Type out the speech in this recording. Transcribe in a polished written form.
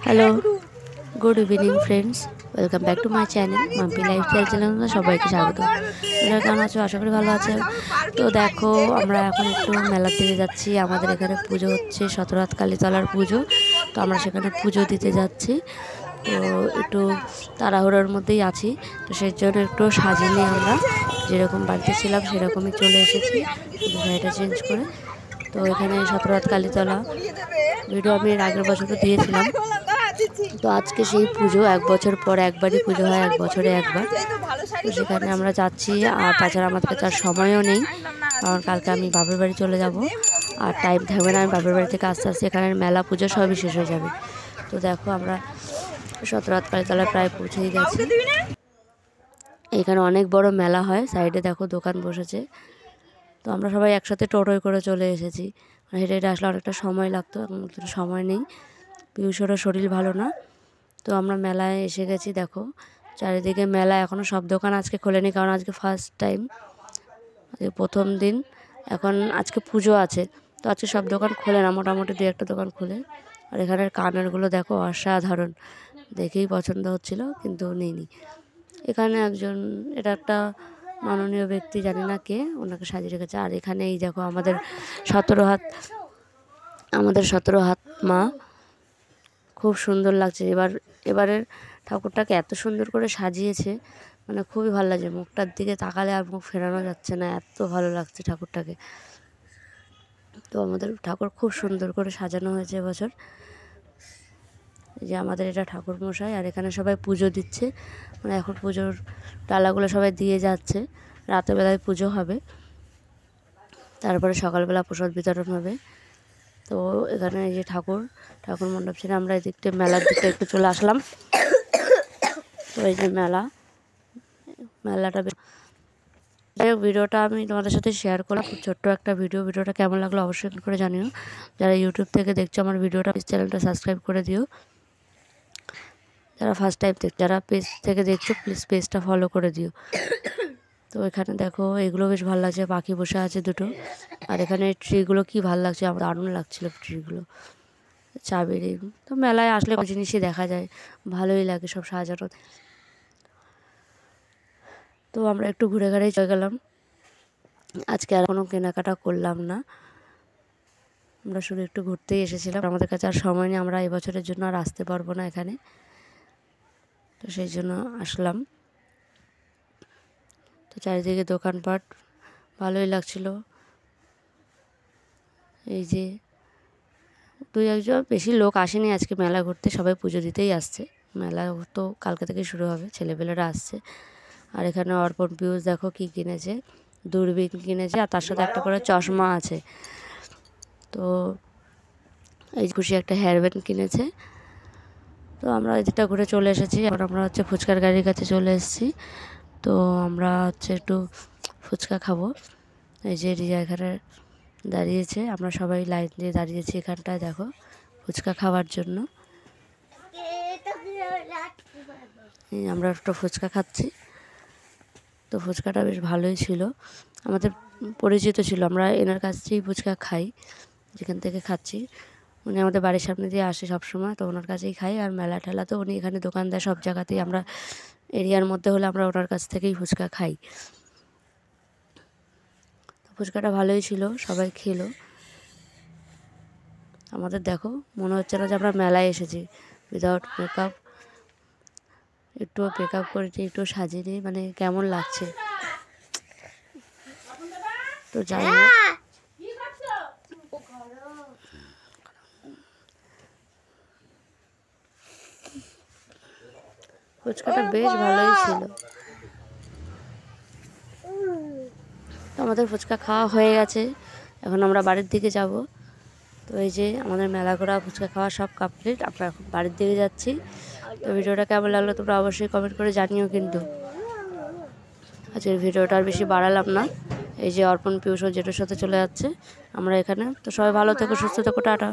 Hello, good evening friends, welcome back to my channel Mampi lifestyle চ্যানেলে সবাইকে স্বাগত। তোমরা কেমন আছো? আশা করি ভালো আছো। তো দেখো, আমরা এখন একটু মেলার দিকে যাচ্ছি। আমাদের এখানে পুজো হচ্ছে, 17 কালীতলার পুজো। তো আমরা সেখানে পুজো দিতে যাচ্ছি। তো একটু তাড়াহুড়োর মধ্যেই আছি, তো সেই জন্য একটু সাজিনি। আমরা যেরকম বাড়িতে ছিলাম সেরকমই চলে এসেছি, শুধু শাড়িটা চেঞ্জ করে। তো এখানে 17 কালীতলা ভিডিও আমি এর আগের বছরও দিয়েছিলাম। তো আজকে সেই পুজো, 1 বছর পর একবারই পুজো হয়, 1 বছরে একবার। তো সেখানে আমরা যাচ্ছি। আর তাছাড়া আমাদের কাছে আর সময়ও নেই, কারণ কালকে আমি বাপের বাড়ি চলে যাব, আর টাইম থাকবে না। আমি বাপের বাড়ি থেকে আস্তে আস্তে এখানের মেলা পুজো সবই শেষ হয়ে যাবে। তো দেখো, আমরা 17 কালীতলায় প্রায় পৌঁছেই গেছি। এখানে অনেক বড় মেলা হয়, সাইডে দেখো দোকান বসেছে। তো আমরা সবাই একসাথে টোটোয় করে চলে এসেছি। হেঁটে হেঁটে আসলে অনেকটা সময় লাগতো, এখন সময় নেই, পিউষেরও শরীর ভালো না। তো আমরা মেলায় এসে গেছি। দেখো চারিদিকে মেলা, এখনও সব দোকান আজকে খোলেনি, কারণ আজকে ফার্স্ট টাইম, আজকে প্রথম দিন। এখন আজকে পুজো আছে, তো আজকে সব দোকান খোলে না, মোটামুটি 2-1টা দোকান খোলে। আর এখানের কানেরগুলো দেখো অসাধারণ, দেখেই পছন্দ হচ্ছিল কিন্তু নিইনি। এখানে একজন, এটা একটা মাননীয় ব্যক্তি, জানি না কে, ওনাকে সাজিয়ে রেখেছে। আর এখানে এই দেখো আমাদের 17 হাত মা, খুব সুন্দর লাগছে। এবারের ঠাকুরটাকে এত সুন্দর করে সাজিয়েছে, মানে খুবই ভালো লাগছে। মুখটার দিকে তাকালে আর মুখ ফেরানো যাচ্ছে না, এত ভালো লাগছে ঠাকুরটাকে। তো আমাদের ঠাকুর খুব সুন্দর করে সাজানো হয়েছে এবছর। এই যে আমাদের এটা ঠাকুর মশাই, আর এখানে সবাই পুজো দিচ্ছে, মানে এখন পুজোর ডালাগুলো সবাই দিয়ে যাচ্ছে। রাতের বেলায় পুজো হবে, তারপরে সকালবেলা প্রসাদ বিতরণ হবে। তো এখানে এই যে ঠাকুর মণ্ডপ ছিল। আমরা এদিকটা মেলার দিকটা একটু চলে আসলাম। তো এই যে মেলাটা, ভিডিওটা আমি তোমাদের সাথে শেয়ার করলাম, খুব ছোট্ট একটা ভিডিওটা কেমন লাগলো অবশ্যই করে জানিও। যারা ইউটিউব থেকে দেখছো আমার ভিডিওটা, প্লিজ চ্যানেলটা সাবস্ক্রাইব করে দিও। যারা ফার্স্ট টাইম যারা পেজ থেকে দেখছো, প্লিজ পেজটা ফলো করে দিও। তো এখানে দেখো, এগুলো বেশ ভালো লাগছে, পাখি বসে আছে দুটো। আর এখানে ট্রিগুলো কি ভালো লাগছে, আমার দারুণ লাগছিল ট্রিগুলো, চাবেরি। তো মেলায় আসলে জিনিসই দেখা যায়, ভালোই লাগে সব সাজানো। তো আমরা একটু ঘুরে ঘুরেই চলে গেলাম। আজকে আর কোনো কেনাকাটা করলাম না, আমরা শুধু একটু ঘুরতেই এসেছিলাম। আমাদের কাছে আর সময় নেই, আমরা এবছরের জন্য আর আসতে পারবো না এখানে, তো সেই জন্য আসলাম। তো চারিদিকে দোকানপাট ভালোই লাগছিল। এই যে 2-1জন, বেশি লোক আসেনি আজকে মেলা ঘুরতে, সবাই পুজো দিতেই আসছে। মেলা তো কালকে থেকে শুরু হবে, ছেলেপেলেরা আসছে। আর এখানে অর্পণ পিউষ দেখো কি কিনেছে, দূরবীন কিনেছে, আর তার সাথে একটা করে চশমা আছে। তো এই খুশি একটা হেয়ারব্যান্ড কিনেছে। তো আমরা যেটা ঘুরে চলে এসেছি। এখন আমরা হচ্ছে ফুচকার গাড়ির কাছে চলে এসেছি। তো আমরা হচ্ছে একটু ফুচকা খাবো। এই যে রিয়া এখানে দাঁড়িয়েছে, আমরা সবাই লাইন দিয়ে দাঁড়িয়েছি এখানটায় দেখো ফুচকা খাওয়ার জন্য। আমরা একটু ফুচকা খাচ্ছি। তো ফুচকাটা বেশ ভালোই ছিল, আমাদের পরিচিত ছিল, আমরা এনার কাছ থেকেই ফুচকা খাই, যেখান থেকে খাচ্ছি। উনি আমাদের বাড়ির সামনে দিয়ে আসে সবসময়, তো ওনার কাছেই খাই। আর মেলা ঠেলা তো উনি এখানে দোকান দেয় সব জায়গাতেই, আমরা এরিয়ার মধ্যে হলে আমরা ওনার কাছ থেকেই ফুচকা খাই। ফুচকাটা ভালোই ছিল, সবাই খেলো। আমাদের দেখো মনে হচ্ছে না যে আমরা মেলায় এসেছি, উইদাউট মেকআপ, একটু মেকআপ করেছি, একটু সাজিয়ে, মানে কেমন লাগছে। তো যাই হোক, ফুচকাটা বেশ ভালোই ছিল। তো আমাদের ফুচকা খাওয়া হয়ে গেছে, এখন আমরা বাড়ির দিকে যাব। তো এই যে আমাদের মেলা ঘোরা ফুচকা খাওয়া সব কমপ্লিট, আমরা এখন বাড়ির দিকে যাচ্ছি। তো ভিডিওটা কেমন লাগলো তোমরা অবশ্যই কমেন্ট করে জানিও। কিন্তু আজকের ভিডিওটা আর বেশি বাড়ালাম না। এই যে অর্পণ পিউষ জেঠুর সাথে চলে যাচ্ছে, আমরা এখানে। তো সবাই ভালো থেকো, সুস্থ থেকো, টাটা।